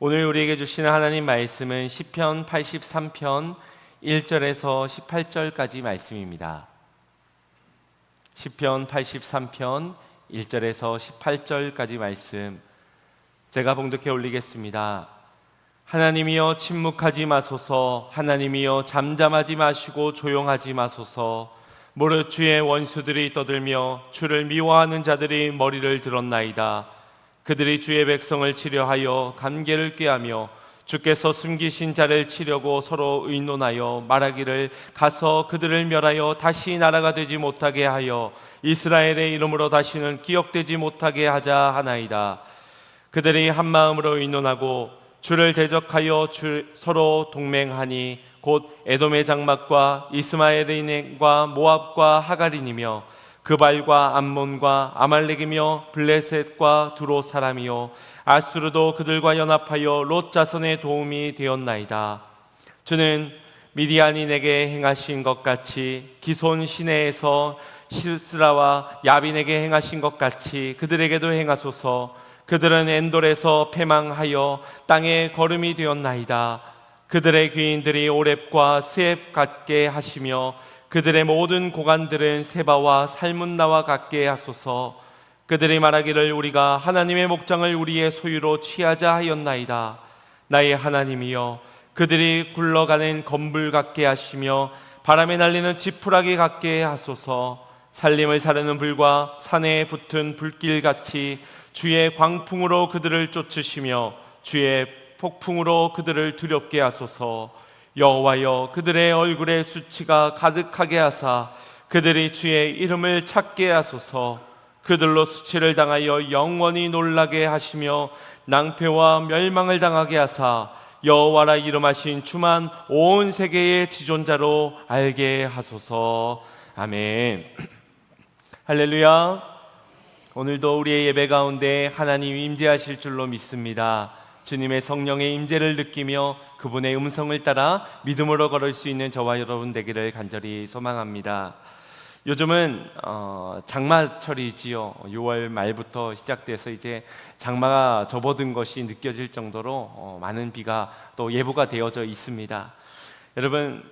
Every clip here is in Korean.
오늘 우리에게 주시는 하나님 말씀은 시편 83편 1절에서 18절까지 말씀입니다. 시편 83편 1절에서 18절까지 말씀 제가 봉독해 올리겠습니다. 하나님이여 침묵하지 마소서. 하나님이여 잠잠하지 마시고 조용하지 마소서. 무릇 주의 원수들이 떠들며 주를 미워하는 자들이 머리를 들었나이다. 그들이 주의 백성을 치려하여 감개를 꾀하며 주께서 숨기신 자를 치려고 서로 의논하여 말하기를 가서 그들을 멸하여 다시 나라가 되지 못하게 하여 이스라엘의 이름으로 다시는 기억되지 못하게 하자 하나이다. 그들이 한 마음으로 의논하고 주를 대적하여 서로 동맹하니 곧 에돔의 장막과 이스마엘인과 모압과 하갈인이며 그발과 암몬과 아말렉이며 블레셋과 두로 사람이요 아수르도 그들과 연합하여 롯 자손의 도움이 되었나이다. 주는 미디안인에게 행하신 것 같이 기손 시내에서 시스라와 야빈에게 행하신 것 같이 그들에게도 행하소서. 그들은 엔돌에서 패망하여 땅에 거름이 되었나이다. 그들의 귀인들이 오렙과 스앱 같게 하시며 그들의 모든 고관들은 세바와 살문나와 같게 하소서. 그들이 말하기를 우리가 하나님의 목장을 우리의 소유로 취하자 하였나이다. 나의 하나님이여 그들이 굴러가는 건불 같게 하시며 바람에 날리는 지푸라기 같게 하소서. 살림을 사르는 불과 산에 붙은 불길같이 주의 광풍으로 그들을 쫓으시며 주의 폭풍으로 그들을 두렵게 하소서. 여호와여 그들의 얼굴에 수치가 가득하게 하사 그들이 주의 이름을 찾게 하소서. 그들로 수치를 당하여 영원히 놀라게 하시며 낭패와 멸망을 당하게 하사 여호와라 이름하신 주만 온 세계의 지존자로 알게 하소서. 아멘. 할렐루야. 오늘도 우리의 예배 가운데 하나님 임재하실 줄로 믿습니다. 주님의 성령의 임재를 느끼며 그분의 음성을 따라 믿음으로 걸을 수 있는 저와 여러분 되기를 간절히 소망합니다. 요즘은 장마철이지요. 6월 말부터 시작돼서 이제 장마가 접어든 것이 느껴질 정도로 많은 비가 또 예보가 되어져 있습니다. 여러분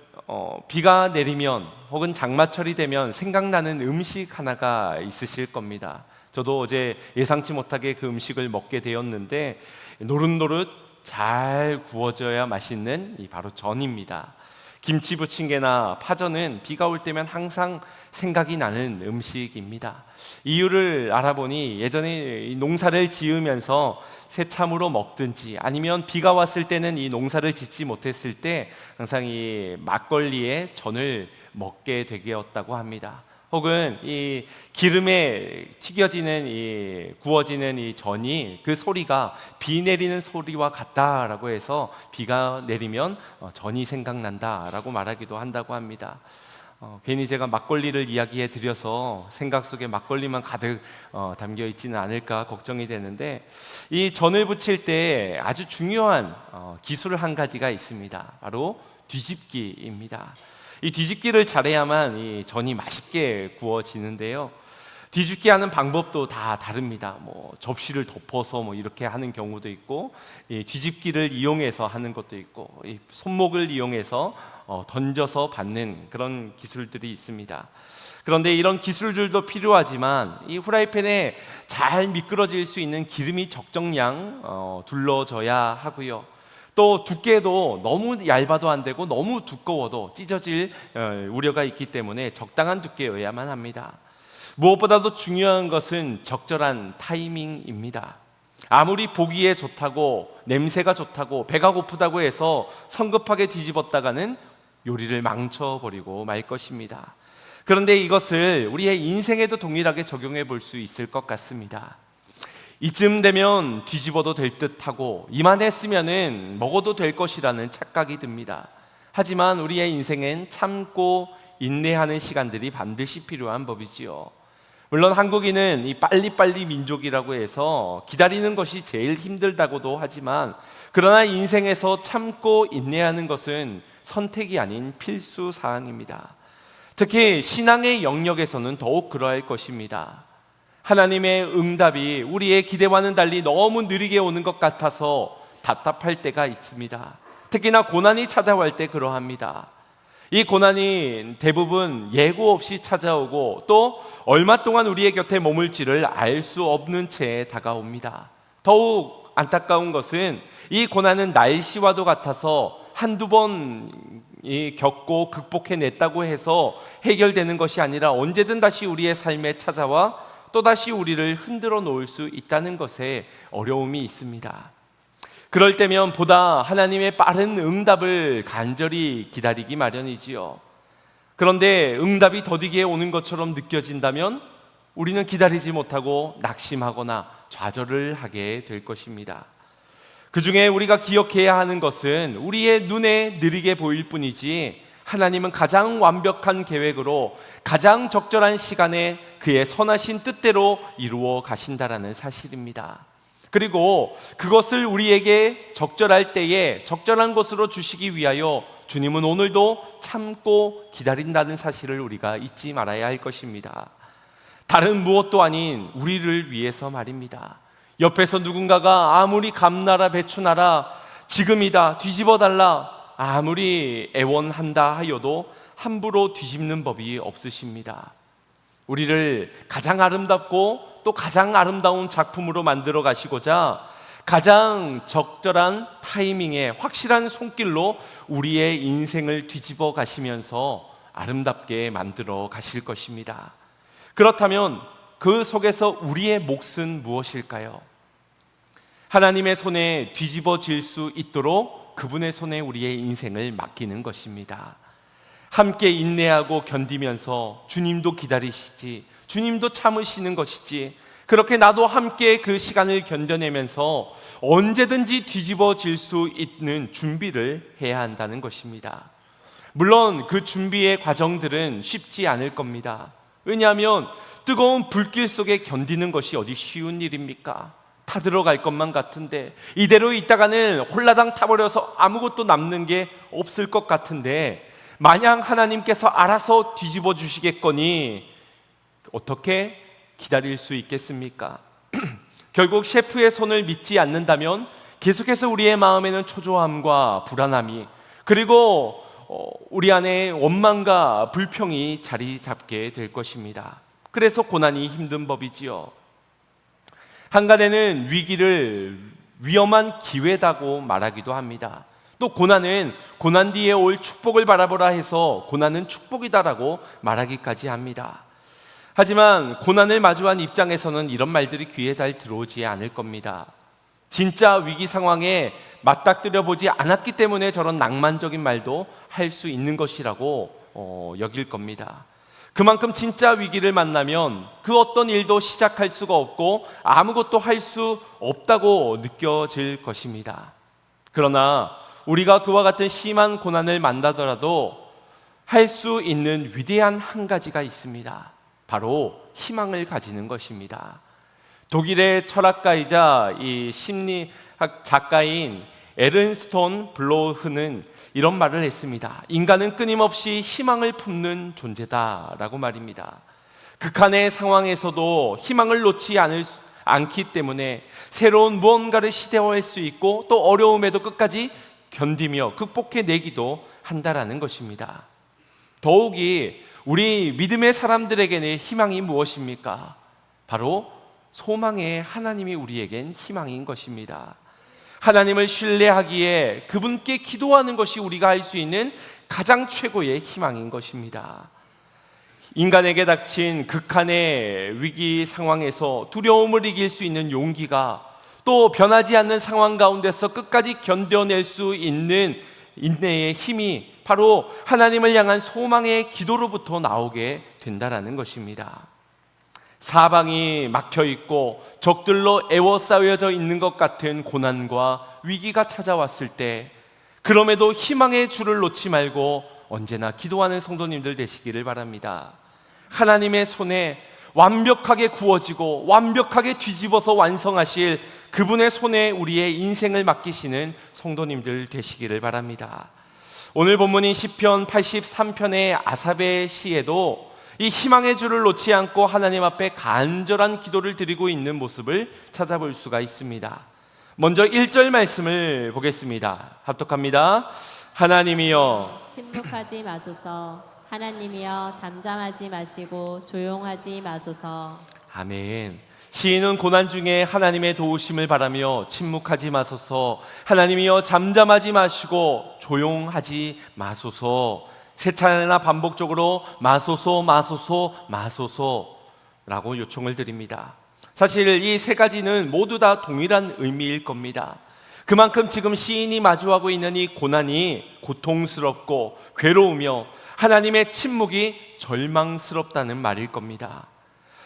비가 내리면 혹은 장마철이 되면 생각나는 음식 하나가 있으실 겁니다. 저도 어제 예상치 못하게 그 음식을 먹게 되었는데 노릇노릇 잘 구워져야 맛있는 바로 전입니다. 김치 부침개나 파전은 비가 올 때면 항상 생각이 나는 음식입니다. 이유를 알아보니 예전에 농사를 지으면서 새참으로 먹든지 아니면 비가 왔을 때는 이 농사를 짓지 못했을 때 항상 이 막걸리에 전을 먹게 되었다고 합니다. 혹은 이 기름에 튀겨지는 구워지는 이 전이 그 소리가 비 내리는 소리와 같다라고 해서 비가 내리면 전이 생각난다라고 말하기도 한다고 합니다. 괜히 제가 막걸리를 이야기해 드려서 생각 속에 막걸리만 가득 담겨 있지는 않을까 걱정이 되는데 이 전을 부칠 때 아주 중요한 기술 한 가지가 있습니다. 바로 뒤집기입니다. 이 뒤집기를 잘해야만 이 전이 맛있게 구워지는데요. 뒤집기 하는 방법도 다 다릅니다. 접시를 덮어서 이렇게 하는 경우도 있고, 이 뒤집기를 이용해서 하는 것도 있고, 이 손목을 이용해서 던져서 받는 그런 기술들이 있습니다. 그런데 이런 기술들도 필요하지만 이 후라이팬에 잘 미끄러질 수 있는 기름이 적정량 둘러져야 하고요. 또 두께도 너무 얇아도 안 되고 너무 두꺼워도 찢어질 우려가 있기 때문에 적당한 두께여야만 합니다. 무엇보다도 중요한 것은 적절한 타이밍입니다. 아무리 보기에 좋다고 냄새가 좋다고 배가 고프다고 해서 성급하게 뒤집었다가는 요리를 망쳐버리고 말 것입니다. 그런데 이것을 우리의 인생에도 동일하게 적용해 볼 수 있을 것 같습니다. 이쯤 되면 뒤집어도 될 듯하고 이만했으면은 먹어도 될 것이라는 착각이 듭니다. 하지만 우리의 인생엔 참고 인내하는 시간들이 반드시 필요한 법이지요. 물론 한국인은 이 빨리빨리 민족이라고 해서 기다리는 것이 제일 힘들다고도 하지만 그러나 인생에서 참고 인내하는 것은 선택이 아닌 필수 사항입니다. 특히 신앙의 영역에서는 더욱 그러할 것입니다. 하나님의 응답이 우리의 기대와는 달리 너무 느리게 오는 것 같아서 답답할 때가 있습니다. 특히나 고난이 찾아올 때 그러합니다. 이 고난이 대부분 예고 없이 찾아오고 또 얼마 동안 우리의 곁에 머물지를 알 수 없는 채 다가옵니다. 더욱 안타까운 것은 이 고난은 날씨와도 같아서 한두 번 겪고 극복해냈다고 해서 해결되는 것이 아니라 언제든 다시 우리의 삶에 찾아와 또다시 우리를 흔들어 놓을 수 있다는 것에 어려움이 있습니다. 그럴 때면 보다 하나님의 빠른 응답을 간절히 기다리기 마련이지요. 그런데 응답이 더디게 오는 것처럼 느껴진다면 우리는 기다리지 못하고 낙심하거나 좌절을 하게 될 것입니다. 그 중에 우리가 기억해야 하는 것은 우리의 눈에 느리게 보일 뿐이지 하나님은 가장 완벽한 계획으로 가장 적절한 시간에 그의 선하신 뜻대로 이루어 가신다라는 사실입니다. 그리고 그것을 우리에게 적절할 때에 적절한 것으로 주시기 위하여 주님은 오늘도 참고 기다린다는 사실을 우리가 잊지 말아야 할 것입니다. 다른 무엇도 아닌 우리를 위해서 말입니다. 옆에서 누군가가 아무리 감나라 배추나라 지금이다 뒤집어달라 아무리 애원한다 하여도 함부로 뒤집는 법이 없으십니다. 우리를 가장 아름답고 또 가장 아름다운 작품으로 만들어 가시고자 가장 적절한 타이밍에 확실한 손길로 우리의 인생을 뒤집어 가시면서 아름답게 만들어 가실 것입니다. 그렇다면 그 속에서 우리의 몫은 무엇일까요? 하나님의 손에 뒤집어질 수 있도록 그분의 손에 우리의 인생을 맡기는 것입니다. 함께 인내하고 견디면서 주님도 기다리시지, 주님도 참으시는 것이지, 그렇게 나도 함께 그 시간을 견뎌내면서 언제든지 뒤집어질 수 있는 준비를 해야 한다는 것입니다. 물론 그 준비의 과정들은 쉽지 않을 겁니다. 왜냐하면 뜨거운 불길 속에 견디는 것이 어디 쉬운 일입니까? 타들어갈 것만 같은데, 이대로 있다가는 홀라당 타버려서 아무것도 남는 게 없을 것 같은데, 마냥 하나님께서 알아서 뒤집어 주시겠거니 어떻게 기다릴 수 있겠습니까? 결국 셰프의 손을 믿지 않는다면 계속해서 우리의 마음에는 초조함과 불안함이, 그리고 우리 안에 원망과 불평이 자리 잡게 될 것입니다. 그래서 고난이 힘든 법이지요. 한간에는 위기를 위험한 기회다고 말하기도 합니다. 또 고난은 고난 뒤에 올 축복을 바라보라 해서 고난은 축복이다라고 말하기까지 합니다. 하지만 고난을 마주한 입장에서는 이런 말들이 귀에 잘 들어오지 않을 겁니다. 진짜 위기 상황에 맞닥뜨려 보지 않았기 때문에 저런 낭만적인 말도 할 수 있는 것이라고 여길 겁니다. 그만큼 진짜 위기를 만나면 그 어떤 일도 시작할 수가 없고 아무것도 할 수 없다고 느껴질 것입니다. 그러나 우리가 그와 같은 심한 고난을 만나더라도 할 수 있는 위대한 한 가지가 있습니다. 바로 희망을 가지는 것입니다. 독일의 철학가이자 이 심리학 작가인 에른스톤 블로흐는 이런 말을 했습니다. 인간은 끊임없이 희망을 품는 존재다라고 말입니다. 극한의 상황에서도 희망을 놓지 않기 때문에 새로운 무언가를 시도할 수 있고 또 어려움에도 끝까지 견디며 극복해내기도 한다라는 것입니다. 더욱이 우리 믿음의 사람들에게는 희망이 무엇입니까? 바로 소망의 하나님이 우리에겐 희망인 것입니다. 하나님을 신뢰하기에 그분께 기도하는 것이 우리가 할 수 있는 가장 최고의 희망인 것입니다. 인간에게 닥친 극한의 위기 상황에서 두려움을 이길 수 있는 용기가, 또 변하지 않는 상황 가운데서 끝까지 견뎌낼 수 있는 인내의 힘이 바로 하나님을 향한 소망의 기도로부터 나오게 된다라는 것입니다. 사방이 막혀 있고 적들로 에워싸여져 있는 것 같은 고난과 위기가 찾아왔을 때, 그럼에도 희망의 줄을 놓지 말고 언제나 기도하는 성도님들 되시기를 바랍니다. 하나님의 손에 완벽하게 구워지고 완벽하게 뒤집어서 완성하실 그분의 손에 우리의 인생을 맡기시는 성도님들 되시기를 바랍니다. 오늘 본문인 시편 83편의 아삽의 시에도 이 희망의 줄을 놓지 않고 하나님 앞에 간절한 기도를 드리고 있는 모습을 찾아볼 수가 있습니다. 먼저 1절 말씀을 보겠습니다. 합독합니다. 하나님이여 침묵하지 마소서. 하나님이여 잠잠하지 마시고 조용하지 마소서. 아멘. 시인은 고난 중에 하나님의 도우심을 바라며 침묵하지 마소서, 하나님이여 잠잠하지 마시고 조용하지 마소서, 세 차례나 반복적으로 마소서 마소서 마소서라고 요청을 드립니다. 사실 이 세 가지는 모두 다 동일한 의미일 겁니다. 그만큼 지금 시인이 마주하고 있는 이 고난이 고통스럽고 괴로우며 하나님의 침묵이 절망스럽다는 말일 겁니다.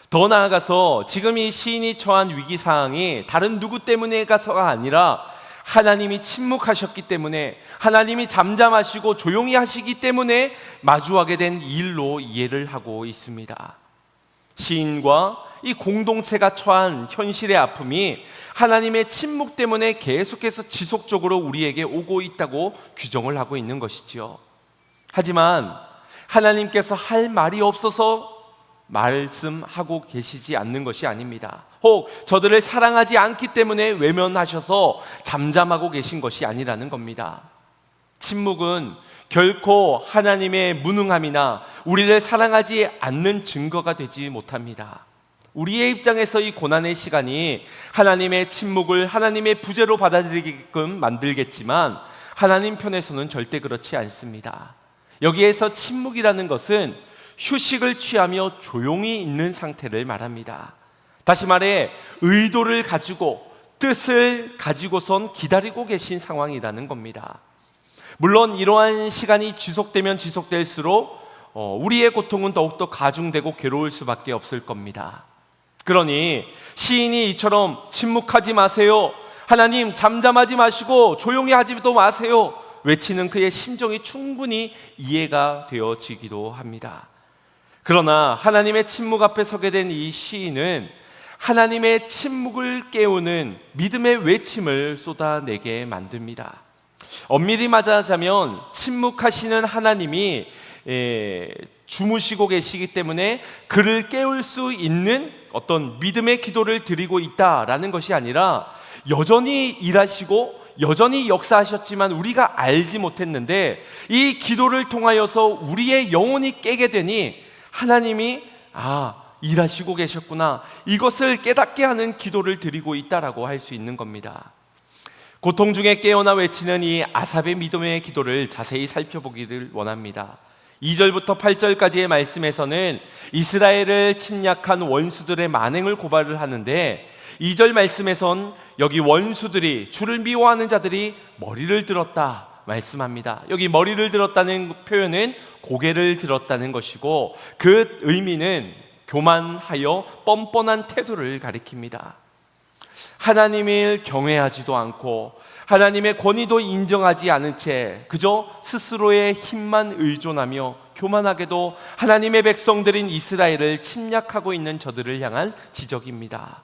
더 나아가서 지금 이 시인이 처한 위기상황이 다른 누구 때문에가서가 아니라 하나님이 침묵하셨기 때문에, 하나님이 잠잠하시고 조용히 하시기 때문에 마주하게 된 일로 이해를 하고 있습니다. 시인과 이 공동체가 처한 현실의 아픔이 하나님의 침묵 때문에 계속해서 지속적으로 우리에게 오고 있다고 규정을 하고 있는 것이지요. 하지만 하나님께서 할 말이 없어서 말씀하고 계시지 않는 것이 아닙니다. 혹 저들을 사랑하지 않기 때문에 외면하셔서 잠잠하고 계신 것이 아니라는 겁니다. 침묵은 결코 하나님의 무능함이나 우리를 사랑하지 않는 증거가 되지 못합니다. 우리의 입장에서 이 고난의 시간이 하나님의 침묵을 하나님의 부재로 받아들이게끔 만들겠지만 하나님 편에서는 절대 그렇지 않습니다. 여기에서 침묵이라는 것은 휴식을 취하며 조용히 있는 상태를 말합니다. 다시 말해 의도를 가지고 뜻을 가지고선 기다리고 계신 상황이라는 겁니다. 물론 이러한 시간이 지속되면 지속될수록 우리의 고통은 더욱더 가중되고 괴로울 수밖에 없을 겁니다. 그러니 시인이 이처럼 침묵하지 마세요, 하나님 잠잠하지 마시고 조용히 하지도 마세요 외치는 그의 심정이 충분히 이해가 되어지기도 합니다. 그러나 하나님의 침묵 앞에 서게 된 이 시인은 하나님의 침묵을 깨우는 믿음의 외침을 쏟아내게 만듭니다. 엄밀히 말하자면 침묵하시는 하나님이 주무시고 계시기 때문에 그를 깨울 수 있는 어떤 믿음의 기도를 드리고 있다라는 것이 아니라 여전히 일하시고 여전히 역사하셨지만 우리가 알지 못했는데 이 기도를 통하여서 우리의 영혼이 깨게 되니 하나님이 일하시고 계셨구나, 이것을 깨닫게 하는 기도를 드리고 있다라고 할 수 있는 겁니다. 고통 중에 깨어나 외치는 이 아삽의 믿음의 기도를 자세히 살펴보기를 원합니다. 2절부터 8절까지의 말씀에서는 이스라엘을 침략한 원수들의 만행을 고발을 하는데 2절 말씀에선 여기 원수들이, 주를 미워하는 자들이 머리를 들었다 말씀합니다. 여기 머리를 들었다는 표현은 고개를 들었다는 것이고 그 의미는 교만하여 뻔뻔한 태도를 가리킵니다. 하나님을 경외하지도 않고 하나님의 권위도 인정하지 않은 채 그저 스스로의 힘만 의존하며 교만하게도 하나님의 백성들인 이스라엘을 침략하고 있는 저들을 향한 지적입니다.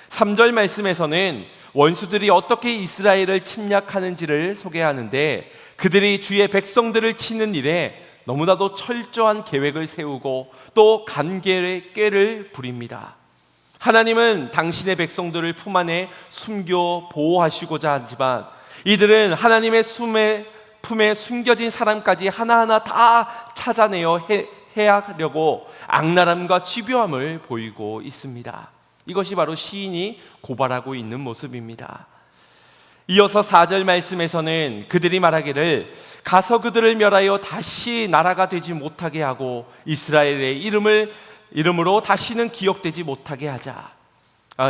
3절 말씀에서는 원수들이 어떻게 이스라엘을 침략하는지를 소개하는데 그들이 주의 백성들을 치는 일에 너무나도 철저한 계획을 세우고 또 간계의 꾀를 부립니다. 하나님은 당신의 백성들을 품 안에 숨겨 보호하시고자 하지만 이들은 하나님의 품에 숨겨진 사람까지 하나하나 다 찾아내어 해하려고 악랄함과 집요함을 보이고 있습니다. 이것이 바로 시인이 고발하고 있는 모습입니다. 이어서 4절 말씀에서는 그들이 말하기를 가서 그들을 멸하여 다시 나라가 되지 못하게 하고 이스라엘의 이름으로 다시는 기억되지 못하게 하자.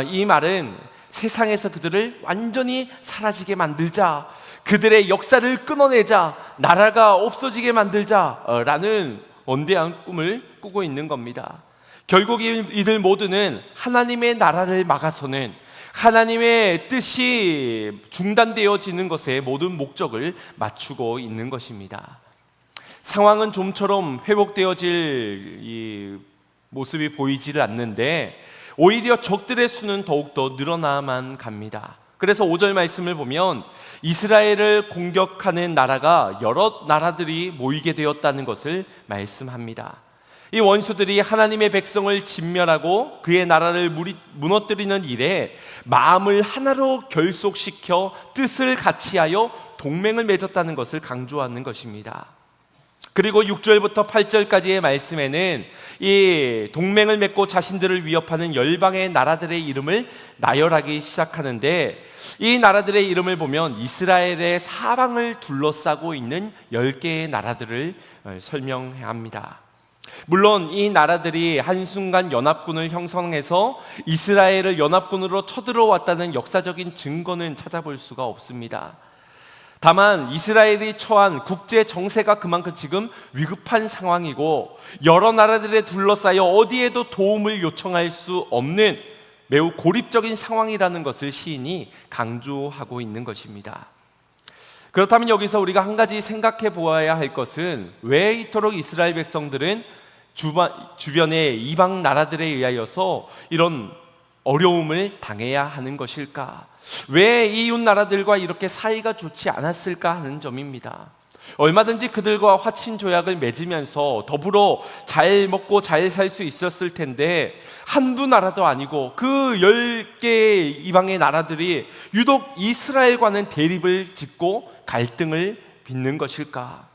이 말은 세상에서 그들을 완전히 사라지게 만들자, 그들의 역사를 끊어내자, 나라가 없어지게 만들자라는 원대한 꿈을 꾸고 있는 겁니다. 결국 이들 모두는 하나님의 나라를 막아서는 하나님의 뜻이 중단되어지는 것에 모든 목적을 맞추고 있는 것입니다. 상황은 좀처럼 회복되어질 이 모습이 보이지를 않는데 오히려 적들의 수는 더욱더 늘어나만 갑니다. 그래서 5절 말씀을 보면 이스라엘을 공격하는 나라가 여러 나라들이 모이게 되었다는 것을 말씀합니다. 이 원수들이 하나님의 백성을 진멸하고 그의 나라를 무너뜨리는 일에 마음을 하나로 결속시켜 뜻을 같이하여 동맹을 맺었다는 것을 강조하는 것입니다. 그리고 6절부터 8절까지의 말씀에는 이 동맹을 맺고 자신들을 위협하는 열방의 나라들의 이름을 나열하기 시작하는데, 이 나라들의 이름을 보면 이스라엘의 사방을 둘러싸고 있는 10개의 나라들을 설명합니다. 물론 이 나라들이 한순간 연합군을 형성해서 이스라엘을 연합군으로 쳐들어왔다는 역사적인 증거는 찾아볼 수가 없습니다. 다만 이스라엘이 처한 국제 정세가 그만큼 지금 위급한 상황이고, 여러 나라들에 둘러싸여 어디에도 도움을 요청할 수 없는 매우 고립적인 상황이라는 것을 시인이 강조하고 있는 것입니다. 그렇다면 여기서 우리가 한 가지 생각해 보아야 할 것은, 왜 이토록 이스라엘 백성들은 주변의 이방 나라들에 의하여서 이런 어려움을 당해야 하는 것일까? 왜 이웃 나라들과 이렇게 사이가 좋지 않았을까 하는 점입니다. 얼마든지 그들과 화친 조약을 맺으면서 더불어 잘 먹고 잘 살 수 있었을 텐데, 한두 나라도 아니고 그 10개의 이방의 나라들이 유독 이스라엘과는 대립을 짓고 갈등을 빚는 것일까?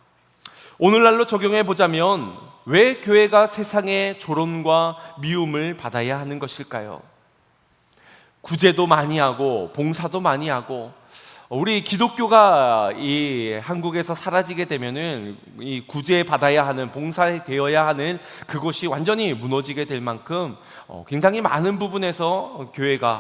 오늘날로 적용해 보자면 왜 교회가 세상의 조롱과 미움을 받아야 하는 것일까요? 구제도 많이 하고 봉사도 많이 하고, 우리 기독교가 이 한국에서 사라지게 되면은 이 구제 받아야 하는, 봉사되어야 하는 그것이 완전히 무너지게 될 만큼 굉장히 많은 부분에서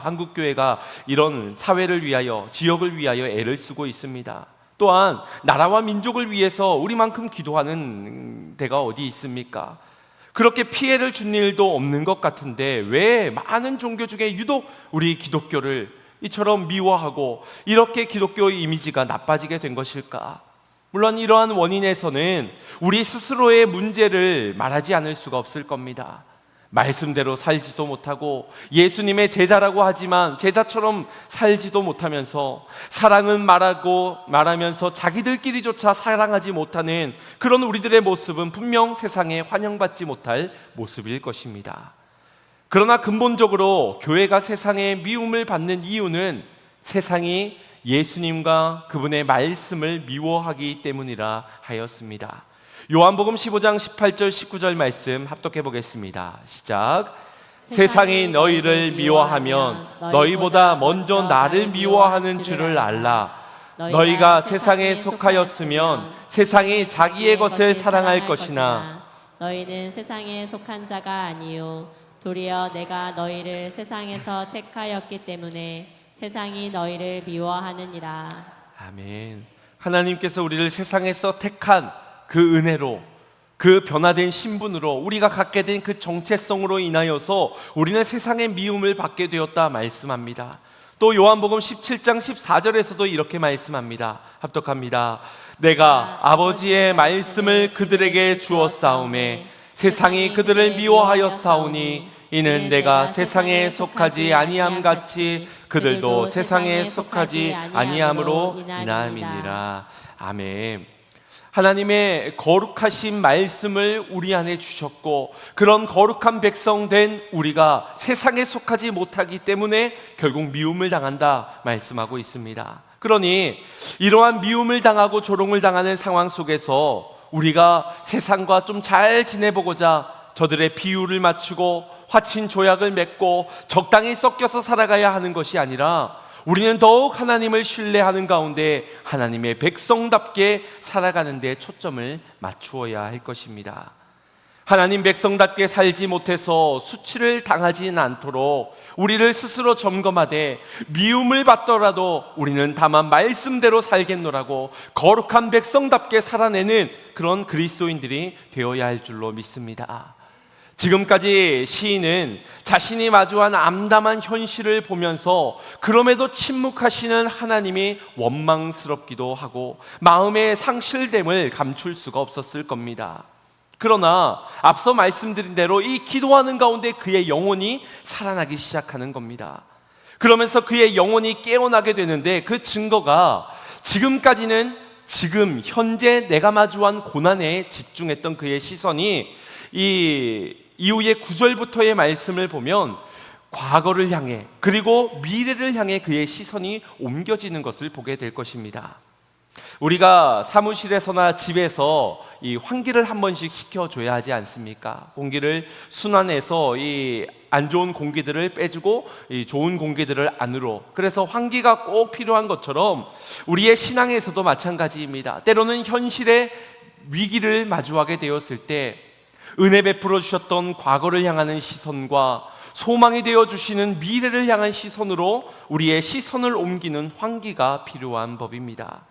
한국 교회가 이런 사회를 위하여, 지역을 위하여 애를 쓰고 있습니다. 또한 나라와 민족을 위해서 우리만큼 기도하는 데가 어디 있습니까? 그렇게 피해를 준 일도 없는 것 같은데, 왜 많은 종교 중에 유독 우리 기독교를 이처럼 미워하고 이렇게 기독교의 이미지가 나빠지게 된 것일까? 물론 이러한 원인에서는 우리 스스로의 문제를 말하지 않을 수가 없을 겁니다. 말씀대로 살지도 못하고 예수님의 제자라고 하지만 제자처럼 살지도 못하면서, 사랑은 말하면서 자기들끼리조차 사랑하지 못하는 그런 우리들의 모습은 분명 세상에 환영받지 못할 모습일 것입니다. 그러나 근본적으로 교회가 세상에 미움을 받는 이유는 세상이 예수님과 그분의 말씀을 미워하기 때문이라 하였습니다. 요한복음 15장 18절 19절 말씀 합독해 보겠습니다. 시작. 세상이 너희를 미워하면 너희보다 먼저 나를 미워하는 줄을 알라. 너희가 세상에 속하였으면 세상이 자기의 것을 사랑할 것이나 너희는 세상에 속한 자가 아니요 도리어 내가 너희를 세상에서 택하였기 때문에 세상이 너희를 미워하느니라. 아멘. 하나님께서 우리를 세상에서 택한 그 은혜로, 그 변화된 신분으로, 우리가 갖게 된 그 정체성으로 인하여서 우리는 세상의 미움을 받게 되었다 말씀합니다. 또 요한복음 17장 14절에서도 이렇게 말씀합니다. 합독합니다. 내가 아버지의 말씀을 그들에게 주었사오매 세상이 그들을 미워하였사오니 이는 내가 세상에 속하지 아니함 같이 그들도 세상에 속하지 아니함으로 인함이니라. 아멘. 하나님의 거룩하신 말씀을 우리 안에 주셨고, 그런 거룩한 백성 된 우리가 세상에 속하지 못하기 때문에 결국 미움을 당한다 말씀하고 있습니다. 그러니 이러한 미움을 당하고 조롱을 당하는 상황 속에서 우리가 세상과 좀 잘 지내보고자 저들의 비유를 맞추고 화친 조약을 맺고 적당히 섞여서 살아가야 하는 것이 아니라, 우리는 더욱 하나님을 신뢰하는 가운데 하나님의 백성답게 살아가는 데 초점을 맞추어야 할 것입니다. 하나님 백성답게 살지 못해서 수치를 당하지는 않도록 우리를 스스로 점검하되, 미움을 받더라도 우리는 다만 말씀대로 살겠노라고 거룩한 백성답게 살아내는 그런 그리스도인들이 되어야 할 줄로 믿습니다. 지금까지 시인은 자신이 마주한 암담한 현실을 보면서 그럼에도 침묵하시는 하나님이 원망스럽기도 하고 마음의 상실됨을 감출 수가 없었을 겁니다. 그러나 앞서 말씀드린 대로 이 기도하는 가운데 그의 영혼이 살아나기 시작하는 겁니다. 그러면서 그의 영혼이 깨어나게 되는데, 그 증거가 지금까지는 지금 현재 내가 마주한 고난에 집중했던 그의 시선이 이 이후의 9절부터의 말씀을 보면 과거를 향해 그리고 미래를 향해 그의 시선이 옮겨지는 것을 보게 될 것입니다. 우리가 사무실에서나 집에서 이 환기를 한 번씩 시켜줘야 하지 않습니까? 공기를 순환해서 이 안 좋은 공기들을 빼주고 이 좋은 공기들을 안으로, 그래서 환기가 꼭 필요한 것처럼 우리의 신앙에서도 마찬가지입니다. 때로는 현실의 위기를 마주하게 되었을 때 은혜 베풀어 주셨던 과거를 향하는 시선과 소망이 되어 주시는 미래를 향한 시선으로 우리의 시선을 옮기는 환기가 필요한 법입니다.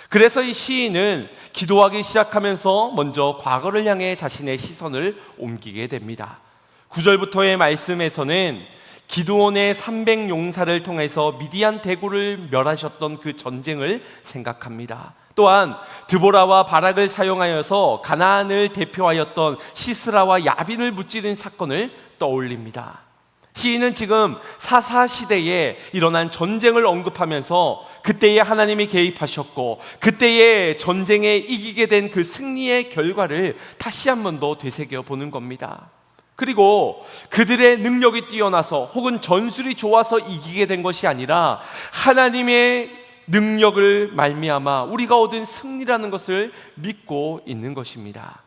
그래서 이 시인은 기도하기 시작하면서 먼저 과거를 향해 자신의 시선을 옮기게 됩니다. 9절부터의 말씀에서는 기드온의 300용사를 통해서 미디안 대구를 멸하셨던 그 전쟁을 생각합니다. 또한 드보라와 바락을 사용하여서 가나안을 대표하였던 시스라와 야빈을 무찌른 사건을 떠올립니다. 시인은 지금 사사 시대에 일어난 전쟁을 언급하면서 그때에 하나님이 개입하셨고 그때에 전쟁에 이기게 된 그 승리의 결과를 다시 한 번 더 되새겨 보는 겁니다. 그리고 그들의 능력이 뛰어나서 혹은 전술이 좋아서 이기게 된 것이 아니라 하나님의 능력을 말미암아 우리가 얻은 승리라는 것을 믿고 있는 것입니다.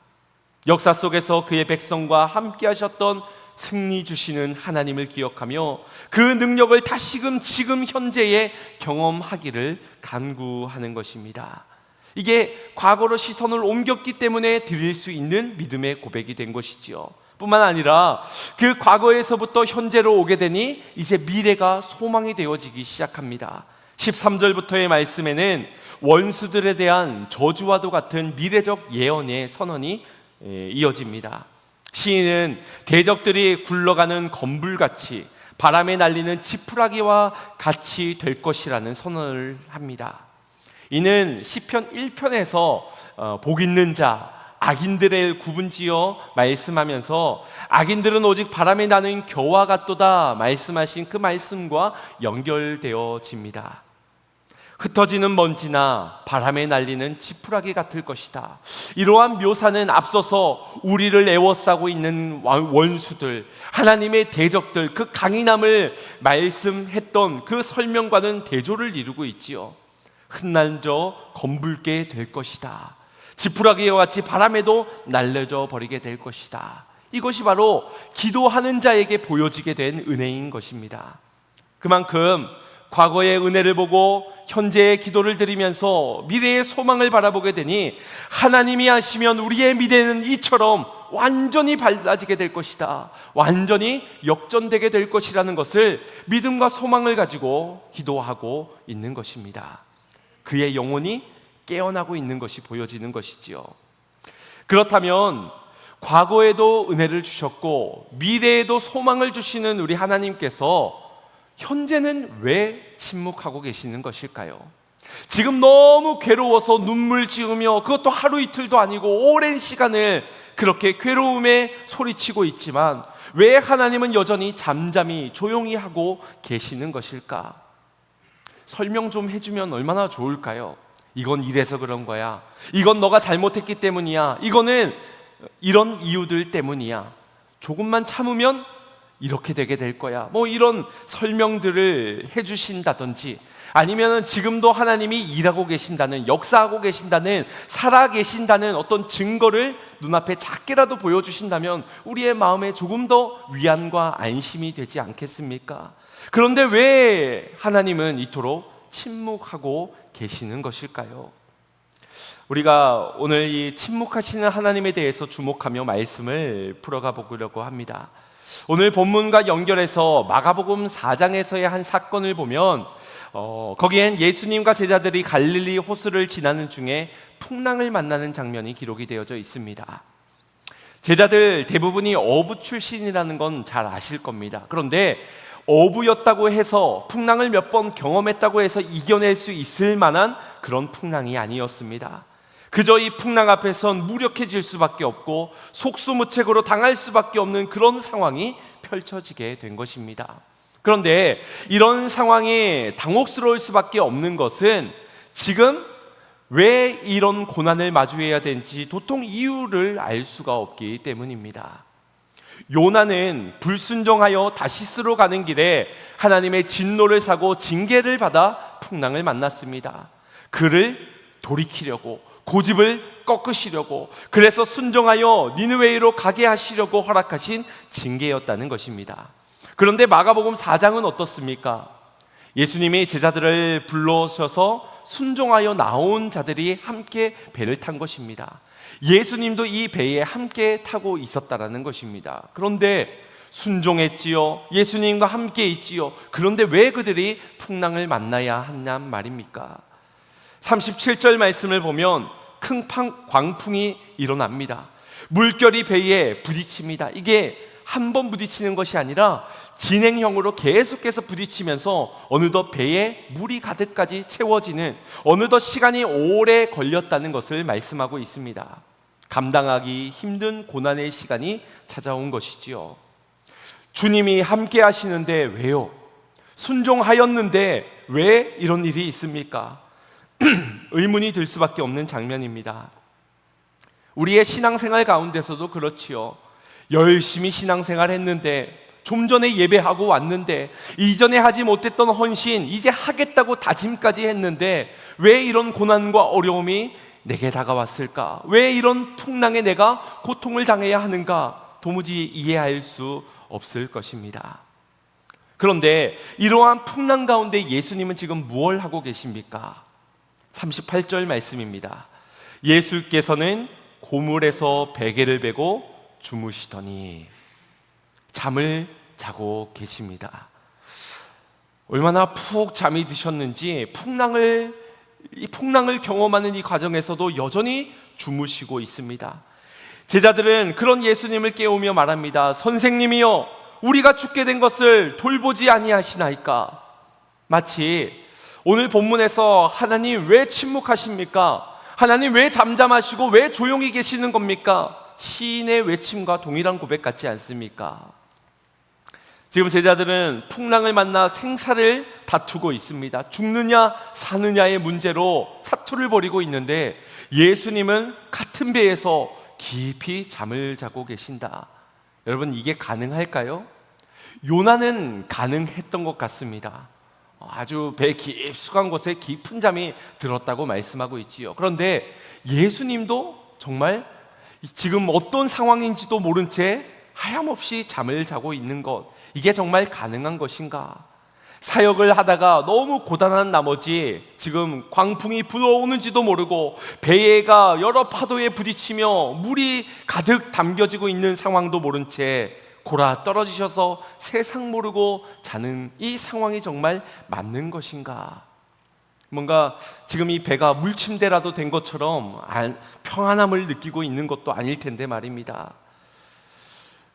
역사 속에서 그의 백성과 함께 하셨던 승리 주시는 하나님을 기억하며 그 능력을 다시금 지금 현재에 경험하기를 간구하는 것입니다. 이게 과거로 시선을 옮겼기 때문에 드릴 수 있는 믿음의 고백이 된 것이지요. 뿐만 아니라 그 과거에서부터 현재로 오게 되니 이제 미래가 소망이 되어지기 시작합니다. 13절부터의 말씀에는 원수들에 대한 저주와도 같은 미래적 예언의 선언이 이어집니다. 시인은 대적들이 굴러가는 검불같이 바람에 날리는 지푸라기와 같이 될 것이라는 선언을 합니다. 이는 시편 1편에서 복 있는 자, 악인들을 구분지어 말씀하면서 악인들은 오직 바람에 나는 겨와 같도다 말씀하신 그 말씀과 연결되어집니다. 흩어지는 먼지나 바람에 날리는 지푸라기 같을 것이다. 이러한 묘사는 앞서서 우리를 에워싸고 있는 원수들, 하나님의 대적들, 그 강인함을 말씀했던 그 설명과는 대조를 이루고 있지요. 흩날져 검붉게 될 것이다. 지푸라기와 같이 바람에도 날려져 버리게 될 것이다. 이것이 바로 기도하는 자에게 보여지게 된 은혜인 것입니다. 그만큼 과거의 은혜를 보고 현재의 기도를 드리면서 미래의 소망을 바라보게 되니 하나님이 하시면 우리의 미래는 이처럼 완전히 달라지게 될 것이다, 완전히 역전되게 될 것이라는 것을 믿음과 소망을 가지고 기도하고 있는 것입니다. 그의 영혼이 깨어나고 있는 것이 보여지는 것이지요. 그렇다면 과거에도 은혜를 주셨고 미래에도 소망을 주시는 우리 하나님께서 현재는 왜 침묵하고 계시는 것일까요? 지금 너무 괴로워서 눈물 지으며, 그것도 하루 이틀도 아니고 오랜 시간을 그렇게 괴로움에 소리치고 있지만 왜 하나님은 여전히 잠잠히 조용히 하고 계시는 것일까? 설명 좀 해주면 얼마나 좋을까요? 이건 이래서 그런 거야, 이건 너가 잘못했기 때문이야, 이거는 이런 이유들 때문이야, 조금만 참으면 이렇게 되게 될 거야, 뭐 이런 설명들을 해주신다든지, 아니면 지금도 하나님이 일하고 계신다는, 역사하고 계신다는, 살아 계신다는 어떤 증거를 눈앞에 작게라도 보여주신다면 우리의 마음에 조금 더 위안과 안심이 되지 않겠습니까? 그런데 왜 하나님은 이토록 침묵하고 계시는 것일까요? 우리가 오늘 이 침묵하시는 하나님에 대해서 주목하며 말씀을 풀어가 보려고 합니다. 오늘 본문과 연결해서 마가복음 4장에서의 한 사건을 보면 거기엔 예수님과 제자들이 갈릴리 호수를 지나는 중에 풍랑을 만나는 장면이 기록이 되어져 있습니다. 제자들 대부분이 어부 출신이라는 건 잘 아실 겁니다. 그런데 어부였다고 해서 풍랑을 몇 번 경험했다고 해서 이겨낼 수 있을 만한 그런 풍랑이 아니었습니다. 그저 이 풍랑 앞에선 무력해질 수밖에 없고 속수무책으로 당할 수밖에 없는 그런 상황이 펼쳐지게 된 것입니다. 그런데 이런 상황이 당혹스러울 수밖에 없는 것은 지금 왜 이런 고난을 마주해야 되는지 도통 이유를 알 수가 없기 때문입니다. 요나는 불순종하여 다시스로 가는 길에 하나님의 진노를 사고 징계를 받아 풍랑을 만났습니다. 그를 돌이키려고, 고집을 꺾으시려고, 그래서 순종하여 니느웨이로 가게 하시려고 허락하신 징계였다는 것입니다. 그런데 마가복음 4장은 어떻습니까? 예수님이 제자들을 불러셔서 순종하여 나온 자들이 함께 배를 탄 것입니다. 예수님도 이 배에 함께 타고 있었다라는 것입니다. 그런데 순종했지요. 예수님과 함께 있지요. 그런데 왜 그들이 풍랑을 만나야 한단 말입니까? 37절 말씀을 보면 큰 광풍이 일어납니다. 물결이 배에 부딪힙니다. 이게 한 번 부딪히는 것이 아니라 진행형으로 계속해서 부딪히면서 어느덧 배에 물이 가득까지 채워지는, 어느덧 시간이 오래 걸렸다는 것을 말씀하고 있습니다. 감당하기 힘든 고난의 시간이 찾아온 것이지요. 주님이 함께 하시는데 왜요? 순종하였는데 왜 이런 일이 있습니까? 의문이 들 수밖에 없는 장면입니다. 우리의 신앙생활 가운데서도 그렇지요. 열심히 신앙생활 했는데, 좀 전에 예배하고 왔는데, 이전에 하지 못했던 헌신 이제 하겠다고 다짐까지 했는데 왜 이런 고난과 어려움이 내게 다가왔을까? 왜 이런 풍랑에 내가 고통을 당해야 하는가? 도무지 이해할 수 없을 것입니다. 그런데 이러한 풍랑 가운데 예수님은 지금 무엇을 하고 계십니까? 38절 말씀입니다. 예수께서는 고물에서 베개를 베고 주무시더니, 잠을 자고 계십니다. 얼마나 푹 잠이 드셨는지 이 풍랑을 경험하는 이 과정에서도 여전히 주무시고 있습니다. 제자들은 그런 예수님을 깨우며 말합니다. 선생님이여, 우리가 죽게 된 것을 돌보지 아니하시나이까? 마치 오늘 본문에서 하나님 왜 침묵하십니까? 하나님 왜 잠잠하시고 왜 조용히 계시는 겁니까? 시인의 외침과 동일한 고백 같지 않습니까? 지금 제자들은 풍랑을 만나 생사를 다투고 있습니다. 죽느냐 사느냐의 문제로 사투를 벌이고 있는데 예수님은 같은 배에서 깊이 잠을 자고 계신다. 여러분, 이게 가능할까요? 요나는 가능했던 것 같습니다. 아주 배 깊숙한 곳에 깊은 잠이 들었다고 말씀하고 있지요. 그런데 예수님도 정말 지금 어떤 상황인지도 모른 채 하염없이 잠을 자고 있는 것, 이게 정말 가능한 것인가? 사역을 하다가 너무 고단한 나머지 지금 광풍이 불어오는지도 모르고 배가 여러 파도에 부딪히며 물이 가득 담겨지고 있는 상황도 모른 채 골아 떨어지셔서 세상 모르고 자는 이 상황이 정말 맞는 것인가? 뭔가 지금 이 배가 물침대라도 된 것처럼 평안함을 느끼고 있는 것도 아닐 텐데 말입니다.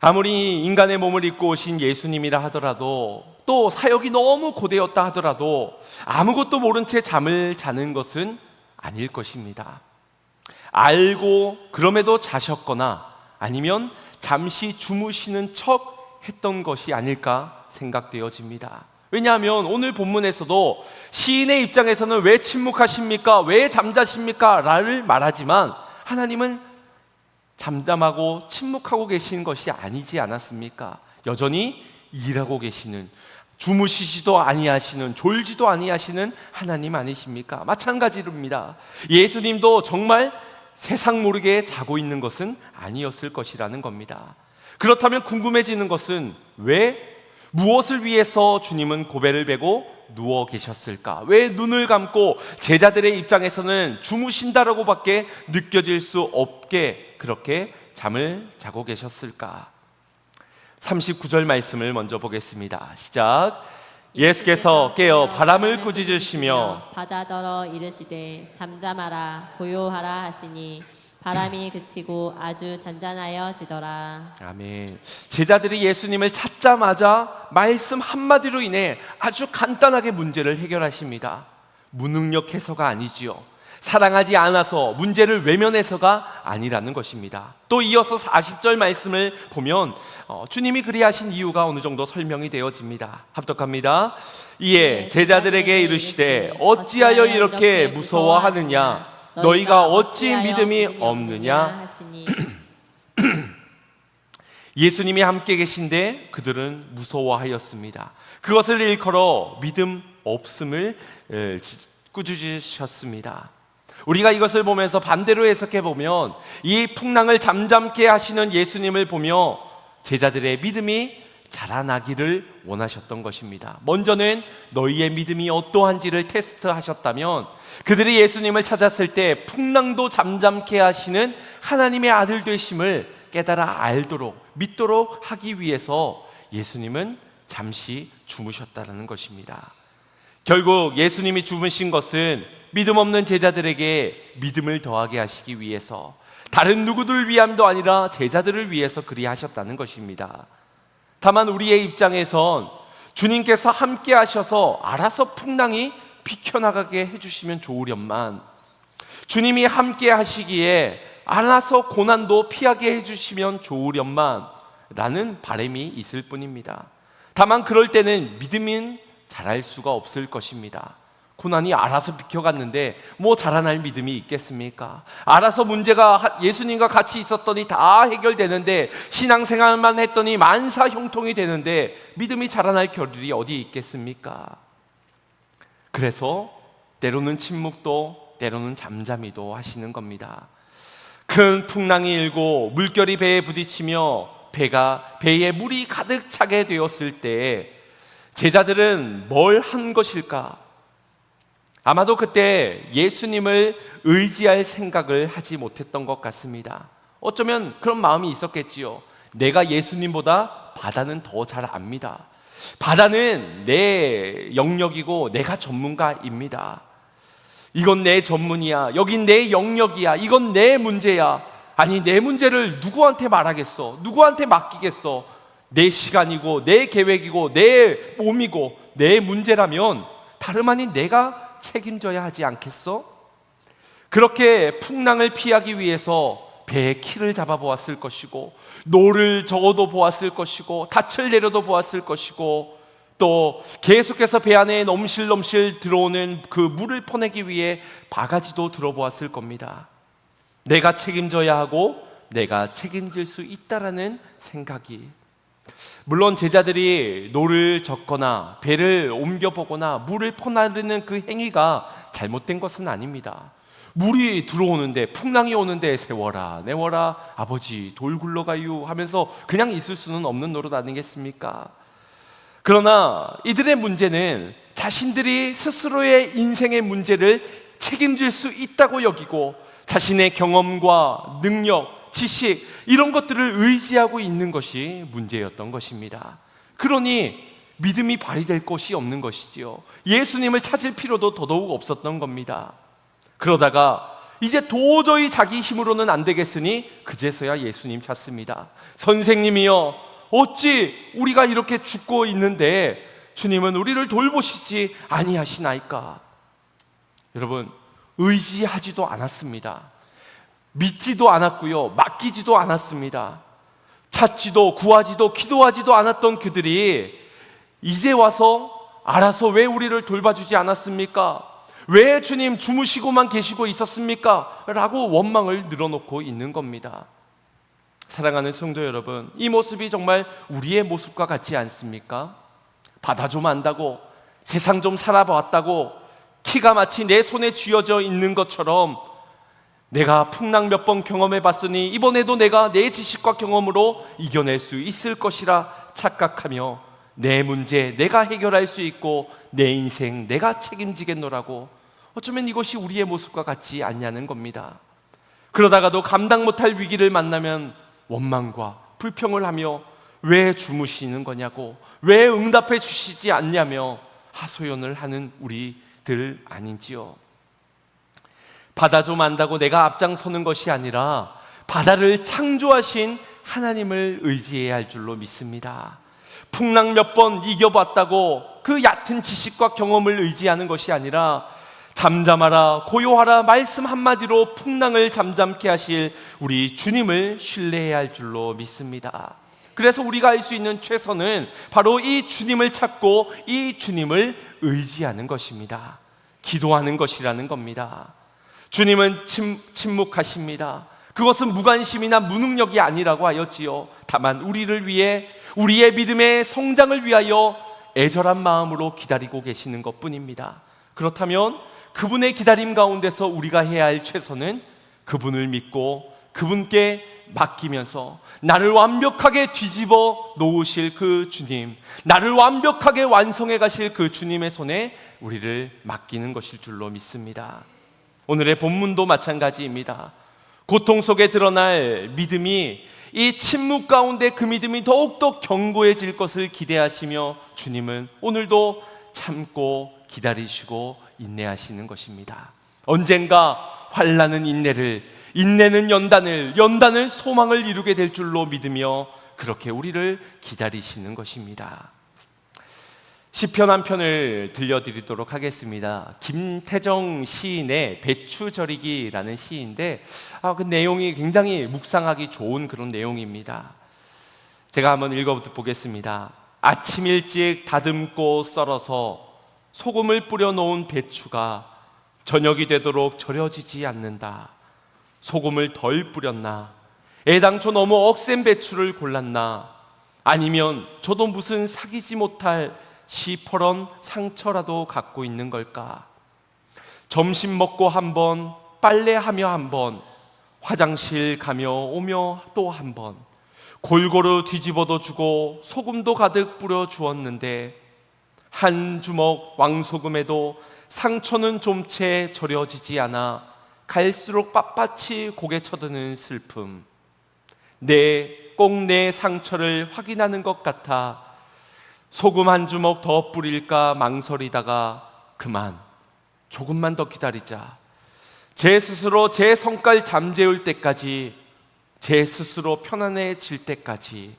아무리 인간의 몸을 입고 오신 예수님이라 하더라도, 또 사역이 너무 고되었다 하더라도 아무것도 모른 채 잠을 자는 것은 아닐 것입니다. 알고 그럼에도 자셨거나 아니면 잠시 주무시는 척 했던 것이 아닐까 생각되어집니다. 왜냐하면 오늘 본문에서도 시인의 입장에서는 왜 침묵하십니까? 왜 잠자십니까? 라를 말하지만 하나님은 잠잠하고 침묵하고 계시는 것이 아니지 않았습니까? 여전히 일하고 계시는, 주무시지도 아니하시는, 졸지도 아니하시는 하나님 아니십니까? 마찬가지입니다. 예수님도 정말 세상 모르게 자고 있는 것은 아니었을 것이라는 겁니다. 그렇다면 궁금해지는 것은 왜, 무엇을 위해서 주님은 고배를 베고 누워 계셨을까? 왜 눈을 감고 제자들의 입장에서는 주무신다라고 밖에 느껴질 수 없게 그렇게 잠을 자고 계셨을까? 39절 말씀을 먼저 보겠습니다. 시작. 예수께서 깨어 바람을 꾸짖으시며 바다더러 이르시되 잠잠하라 고요하라 하시니 바람이 그치고 아주 잔잔하여지더라. 아멘. 제자들이 예수님을 찾자마자 말씀 한마디로 인해 아주 간단하게 문제를 해결하십니다. 무능력해서가 아니지요. 사랑하지 않아서, 문제를 외면해서가 아니라는 것입니다. 또 이어서 40절 말씀을 보면 주님이 그리하신 이유가 어느 정도 설명이 되어집니다. 합독합니다. 이에 제자들에게 이르시되 어찌하여 이렇게 무서워하느냐? 너희가 어찌 믿음이 없느냐 하시니 예수님이 함께 계신데 그들은 무서워하였습니다. 그것을 일컬어 믿음 없음을 꾸짖으셨습니다. 우리가 이것을 보면서 반대로 해석해 보면 이 풍랑을 잠잠케 하시는 예수님을 보며 제자들의 믿음이 자라나기를 원하셨던 것입니다. 먼저는 너희의 믿음이 어떠한지를 테스트하셨다면 그들이 예수님을 찾았을 때 풍랑도 잠잠케 하시는 하나님의 아들 되심을 깨달아 알도록 믿도록 하기 위해서 예수님은 잠시 주무셨다는 것입니다. 결국 예수님이 주무신 것은 믿음 없는 제자들에게 믿음을 더하게 하시기 위해서, 다른 누구들 위함도 아니라 제자들을 위해서 그리 하셨다는 것입니다. 다만 우리의 입장에선 주님께서 함께 하셔서 알아서 풍랑이 비켜나가게 해주시면 좋으련만, 주님이 함께 하시기에 알아서 고난도 피하게 해주시면 좋으련만 라는 바람이 있을 뿐입니다. 다만 그럴 때는 믿음은 자랄 수가 없을 것입니다. 고난이 알아서 비켜갔는데 뭐 자라날 믿음이 있겠습니까? 알아서 문제가 예수님과 같이 있었더니 다 해결되는데, 신앙생활만 했더니 만사 형통이 되는데 믿음이 자라날 겨를이 어디 있겠습니까? 그래서 때로는 침묵도 때로는 잠잠히도 하시는 겁니다. 큰 풍랑이 일고 물결이 배에 부딪히며 배에 물이 가득 차게 되었을 때 제자들은 뭘 한 것일까? 아마도 그때 예수님을 의지할 생각을 하지 못했던 것 같습니다. 어쩌면 그런 마음이 있었겠지요. 내가 예수님보다 바다는 더 잘 압니다. 바다는 내 영역이고 내가 전문가입니다. 이건 내 전문이야. 여긴 내 영역이야. 이건 내 문제야. 아니, 내 문제를 누구한테 말하겠어? 누구한테 맡기겠어? 내 시간이고 내 계획이고 내 몸이고 내 문제라면 다름 아닌 내가 책임져야 하지 않겠어? 그렇게 풍랑을 피하기 위해서 배의 키를 잡아보았을 것이고, 노를 저어도 보았을 것이고, 닻을 내려도 보았을 것이고, 또 계속해서 배 안에 넘실넘실 들어오는 그 물을 퍼내기 위해 바가지도 들어보았을 겁니다. 내가 책임져야 하고 내가 책임질 수 있다라는 생각이. 물론 제자들이 노를 젓거나 배를 옮겨보거나 물을 퍼나르는 그 행위가 잘못된 것은 아닙니다. 물이 들어오는데, 풍랑이 오는데 세워라 내워라 아버지 돌 굴러가유 하면서 그냥 있을 수는 없는 노릇 아니겠습니까? 그러나 이들의 문제는 자신들이 스스로의 인생의 문제를 책임질 수 있다고 여기고 자신의 경험과 능력, 지식 이런 것들을 의지하고 있는 것이 문제였던 것입니다. 그러니 믿음이 발휘될 것이 없는 것이지요. 예수님을 찾을 필요도 더더욱 없었던 겁니다. 그러다가 이제 도저히 자기 힘으로는 안 되겠으니 그제서야 예수님 찾습니다. 선생님이여, 어찌 우리가 이렇게 죽고 있는데 주님은 우리를 돌보시지 아니하시나이까? 여러분, 의지하지도 않았습니다. 믿지도 않았고요, 맡기지도 않았습니다. 찾지도 구하지도 기도하지도 않았던 그들이 이제 와서 알아서 왜 우리를 돌봐주지 않았습니까? 왜 주님 주무시고만 계시고 있었습니까? 라고 원망을 늘어놓고 있는 겁니다. 사랑하는 성도 여러분, 이 모습이 정말 우리의 모습과 같지 않습니까? 바다 좀 안다고, 세상 좀 살아봤다고, 키가 마치 내 손에 쥐어져 있는 것처럼 내가 풍랑 몇 번 경험해 봤으니 이번에도 내가 내 지식과 경험으로 이겨낼 수 있을 것이라 착각하며 내 문제 내가 해결할 수 있고 내 인생 내가 책임지겠노라고, 어쩌면 이것이 우리의 모습과 같지 않냐는 겁니다. 그러다가도 감당 못할 위기를 만나면 원망과 불평을 하며 왜 주무시는 거냐고, 왜 응답해 주시지 않냐며 하소연을 하는 우리들 아닌지요. 바다 좀 안다고 내가 앞장서는 것이 아니라 바다를 창조하신 하나님을 의지해야 할 줄로 믿습니다. 풍랑 몇 번 이겨봤다고 그 얕은 지식과 경험을 의지하는 것이 아니라 잠잠하라 고요하라 말씀 한마디로 풍랑을 잠잠케 하실 우리 주님을 신뢰해야 할 줄로 믿습니다. 그래서 우리가 할 수 있는 최선은 바로 이 주님을 찾고 이 주님을 의지하는 것입니다. 기도하는 것이라는 겁니다. 주님은 침묵하십니다. 그것은 무관심이나 무능력이 아니라고 하였지요. 다만 우리를 위해, 우리의 믿음의 성장을 위하여 애절한 마음으로 기다리고 계시는 것뿐입니다. 그렇다면 그분의 기다림 가운데서 우리가 해야 할 최선은 그분을 믿고 그분께 맡기면서 나를 완벽하게 뒤집어 놓으실 그 주님, 나를 완벽하게 완성해 가실 그 주님의 손에 우리를 맡기는 것일 줄로 믿습니다. 오늘의 본문도 마찬가지입니다. 고통 속에 드러날 믿음이, 이 침묵 가운데 그 믿음이 더욱더 견고해질 것을 기대하시며 주님은 오늘도 참고 기다리시고 인내하시는 것입니다. 언젠가 환난은 인내를, 인내는 연단을, 연단은 소망을 이루게 될 줄로 믿으며 그렇게 우리를 기다리시는 것입니다. 시편 한 편을 들려드리도록 하겠습니다. 김태정 시인의 배추절이기라는 시인데 그 내용이 굉장히 묵상하기 좋은 그런 내용입니다. 제가 한번 읽어보겠습니다. 아침 일찍 다듬고 썰어서 소금을 뿌려 놓은 배추가 저녁이 되도록 절여지지 않는다. 소금을 덜 뿌렸나? 애당초 너무 억센 배추를 골랐나? 아니면 저도 무슨 사귀지 못할 시퍼런 상처라도 갖고 있는 걸까? 점심 먹고 한 번, 빨래하며 한 번, 화장실 가며 오며 또 한 번, 골고루 뒤집어도 주고 소금도 가득 뿌려 주었는데 한 주먹 왕소금에도 상처는 좀 채 절여지지 않아 갈수록 빳빳이 고개 쳐드는 슬픔. 꼭 내 상처를 확인하는 것 같아 소금 한 주먹 더 뿌릴까 망설이다가 그만, 조금만 더 기다리자. 제 스스로 제 성깔 잠재울 때까지, 제 스스로 편안해질 때까지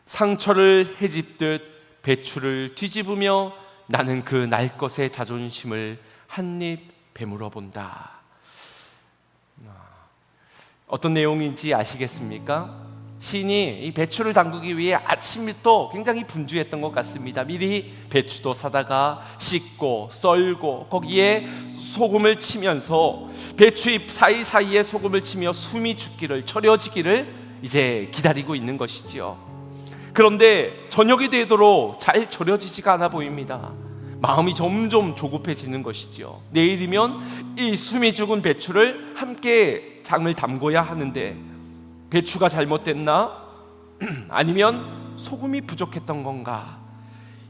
상처를 헤집듯 배추를 뒤집으며 나는 그 날 것의 자존심을 한입 베물어 본다. 어떤 내용인지 아시겠습니까? 시인이 이 배추를 담그기 위해 아침부터 굉장히 분주했던 것 같습니다. 미리 배추도 사다가 씻고 썰고 거기에 소금을 치면서 배추잎 사이사이에 소금을 치며 숨이 죽기를, 절여지기를 이제 기다리고 있는 것이지요. 그런데 저녁이 되도록 잘 절여지지가 않아 보입니다. 마음이 점점 조급해지는 것이죠. 내일이면 이 숨이 죽은 배추를 함께 장을 담궈야 하는데 배추가 잘못됐나? 아니면 소금이 부족했던 건가?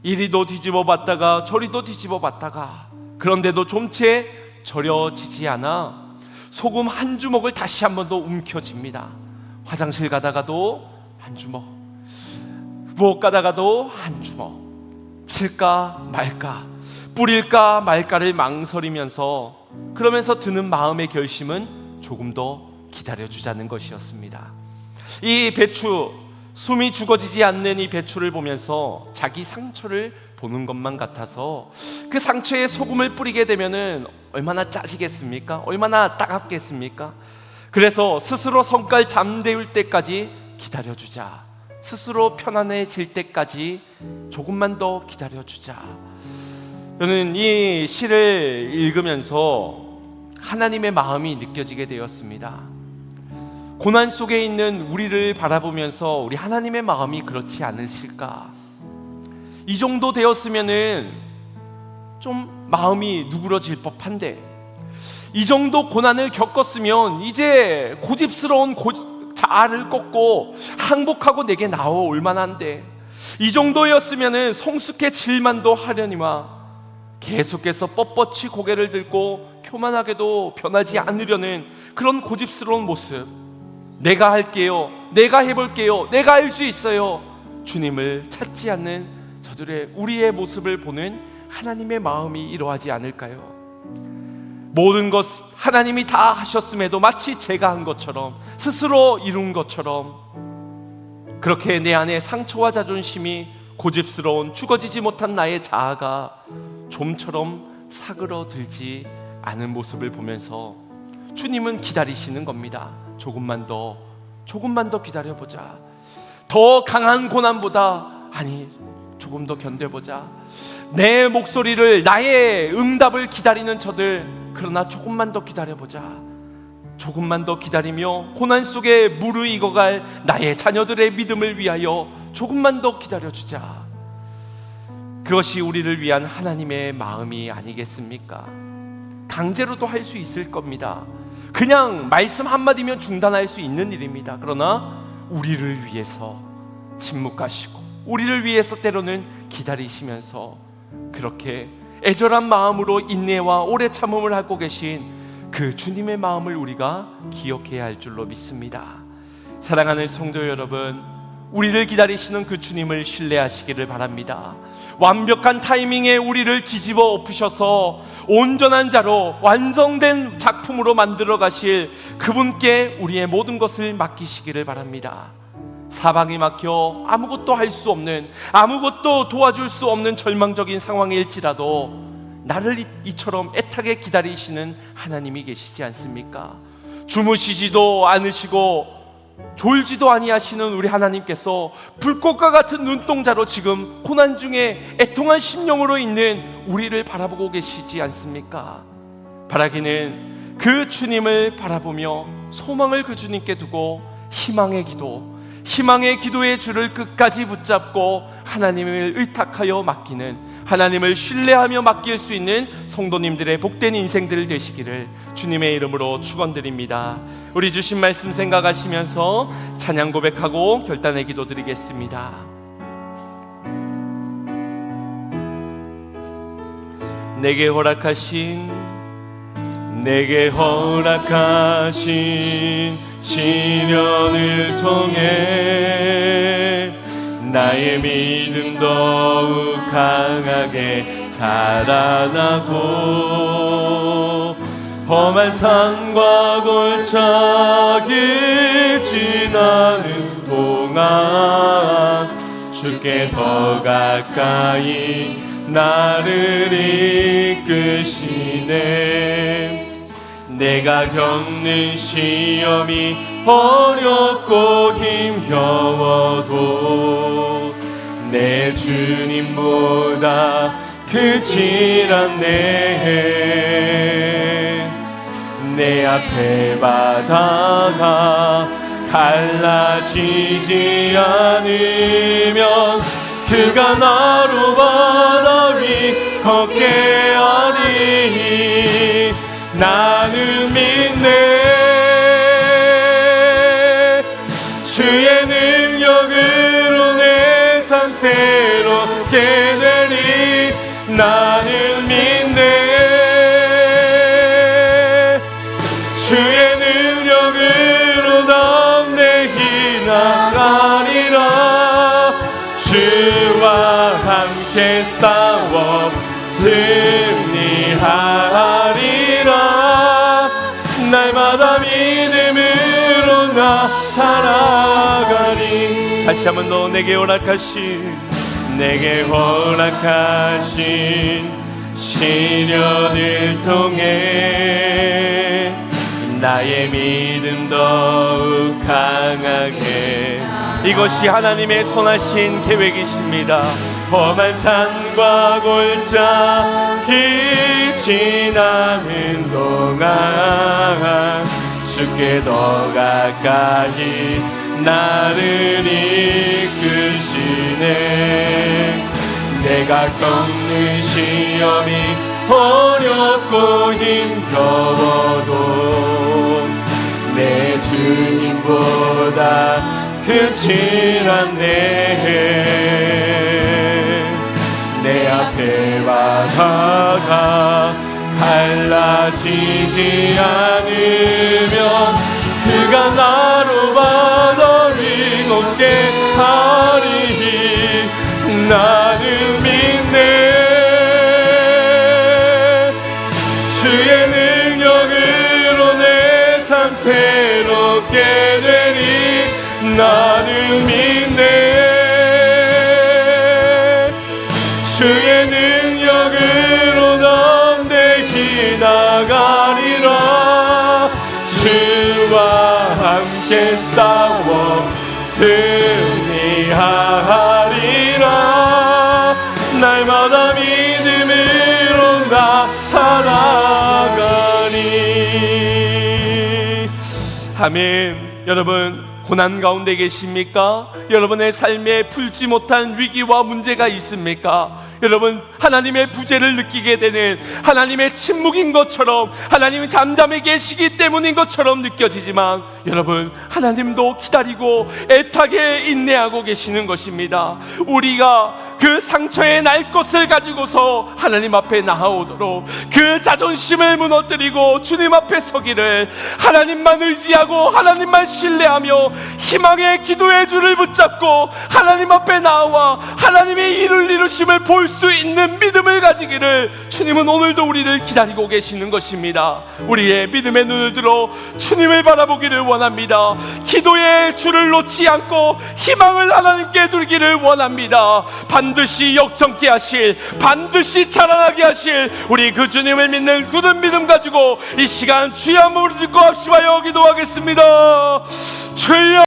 이리도 뒤집어 봤다가 저리도 뒤집어 봤다가 그런데도 좀채 절여지지 않아 소금 한 주먹을 다시 한 번 더 움켜쥡니다. 화장실 가다가도 한 주먹, 부엌 가다가도 한 주먹, 칠까 말까, 뿌릴까 말까를 망설이면서 그러면서 드는 마음의 결심은 조금 더 기다려주자는 것이었습니다. 이 배추, 숨이 죽어지지 않는 이 배추를 보면서 자기 상처를 보는 것만 같아서 그 상처에 소금을 뿌리게 되면은 얼마나 짜지겠습니까? 얼마나 따갑겠습니까? 그래서 스스로 성깔 잠재울 때까지 기다려주자. 스스로 편안해질 때까지 조금만 더 기다려주자. 저는 이 시를 읽으면서 하나님의 마음이 느껴지게 되었습니다. 고난 속에 있는 우리를 바라보면서 우리 하나님의 마음이 그렇지 않으실까? 이 정도 되었으면은 좀 마음이 누그러질 법한데, 이 정도 고난을 겪었으면 이제 고집스러운 자아를 꺾고 항복하고 내게 나올 만한데, 이 정도였으면은 성숙해질 만도 하려니와 계속해서 뻣뻣이 고개를 들고 교만하게도 변하지 않으려는 그런 고집스러운 모습. 내가 할게요, 내가 해볼게요, 내가 할 수 있어요, 주님을 찾지 않는 저들의, 우리의 모습을 보는 하나님의 마음이 이러하지 않을까요? 모든 것 하나님이 다 하셨음에도 마치 제가 한 것처럼, 스스로 이룬 것처럼 그렇게 내 안에 상처와 자존심이, 고집스러운 죽어지지 못한 나의 자아가 좀처럼 사그러들지 않은 모습을 보면서 주님은 기다리시는 겁니다. 조금만 더 기다려보자. 더 강한 고난보다 조금 더 견뎌보자. 내 목소리를, 나의 응답을 기다리는 저들, 그러나 조금만 더 기다려보자. 조금만 더 기다리며 고난 속에 무르익어갈 나의 자녀들의 믿음을 위하여 조금만 더 기다려주자. 그것이 우리를 위한 하나님의 마음이 아니겠습니까? 강제로도 할 수 있을 겁니다. 그냥 말씀 한마디면 중단할 수 있는 일입니다. 그러나 우리를 위해서 침묵하시고 우리를 위해서 때로는 기다리시면서 그렇게 애절한 마음으로 인내와 오래 참음을 하고 계신 그 주님의 마음을 우리가 기억해야 할 줄로 믿습니다. 사랑하는 성도 여러분, 우리를 기다리시는 그 주님을 신뢰하시기를 바랍니다. 완벽한 타이밍에 우리를 뒤집어 엎으셔서 온전한 자로 완성된 작품으로 만들어 가실 그분께 우리의 모든 것을 맡기시기를 바랍니다. 사방이 막혀 아무것도 할 수 없는, 아무것도 도와줄 수 없는 절망적인 상황일지라도 나를 이처럼 애타게 기다리시는 하나님이 계시지 않습니까? 주무시지도 않으시고 졸지도 아니하시는 우리 하나님께서 불꽃과 같은 눈동자로 지금 고난 중에 애통한 심령으로 있는 우리를 바라보고 계시지 않습니까? 바라기는 그 주님을 바라보며 소망을 그 주님께 두고 희망의 기도의 줄을 끝까지 붙잡고 하나님을 의탁하여 맡기는, 하나님을 신뢰하며 맡길 수 있는 성도님들의 복된 인생들 되시기를 주님의 이름으로 축원드립니다. 우리 주신 말씀 생각하시면서 찬양 고백하고 결단의 기도 드리겠습니다. 내게 허락하신 시련을 통해 나의 믿음 더욱 강하게 자라나고 험한 산과 골짜기 지나는 동안 주께 더 가까이 나를 이끄시네. 내가 겪는 시험이 어렵고 힘겨워도 내 주님보다 크질 않네. 내 앞에 바다가 갈라지지 않으면 그가 나로 바다 위 걷게 하리. 나는 믿네. 주의 능력으로 내 삶 새롭게 되리. 나는 믿네. 주의 능력으로 담대히 나가리라. 주와 함께 싸워 승리하리라. 날마다 믿음으로 나 살아가리. 다시 한번 더 내게 허락하신 시련을 통해 나의 믿음 더욱 강하게. 이것이 하나님의 선하신 계획이십니다. 험한 산과 골짜기 지나는 동안 주께 더 가까이 나를 이끄시네. 내가 겪는 시험이 어렵고 힘겨워도 내 주님보다 크질 않네. 내 앞에 바다가 갈라지지 않으면 그가 나로 바다 위 걷게 하리. 나는 믿네. 주의 능력으로 내 삶 새롭게 되리. 나는 믿네. 주의 능력으로 담대히 나가리라. 주와 함께 싸워 승리하리라. 날마다 믿음으로 나 살아가. 아멘. 여러분, 고난 가운데 계십니까? 여러분의 삶에 풀지 못한 위기와 문제가 있습니까? 여러분, 하나님의 부재를 느끼게 되는, 하나님의 침묵인 것처럼, 하나님이 잠잠해 계시기 때문인 것처럼 느껴지지만, 여러분, 하나님도 기다리고 애타게 인내하고 계시는 것입니다. 우리가 그 상처의 날 것을 가지고서 하나님 앞에 나아오도록, 그 자존심을 무너뜨리고 주님 앞에 서기를, 하나님만 의지하고 하나님만 신뢰하며 희망의 기도의 줄을 붙잡고 하나님 앞에 나와 하나님의 일을 이루심을 볼 수 있는 믿음을 가지기를 주님은 오늘도 우리를 기다리고 계시는 것입니다. 우리의 믿음의 눈을 들어 주님을 바라보기를 원합니다. 기도의 줄을 놓지 않고 희망을 하나님께 두기를 원합니다. 반드시 역정케 하실, 반드시 자라나게 하실 우리 그 주님을 믿는 굳은 믿음 가지고 이 시간 주여 한번 부르짖고 합심하여 기도하겠습니다. 주여.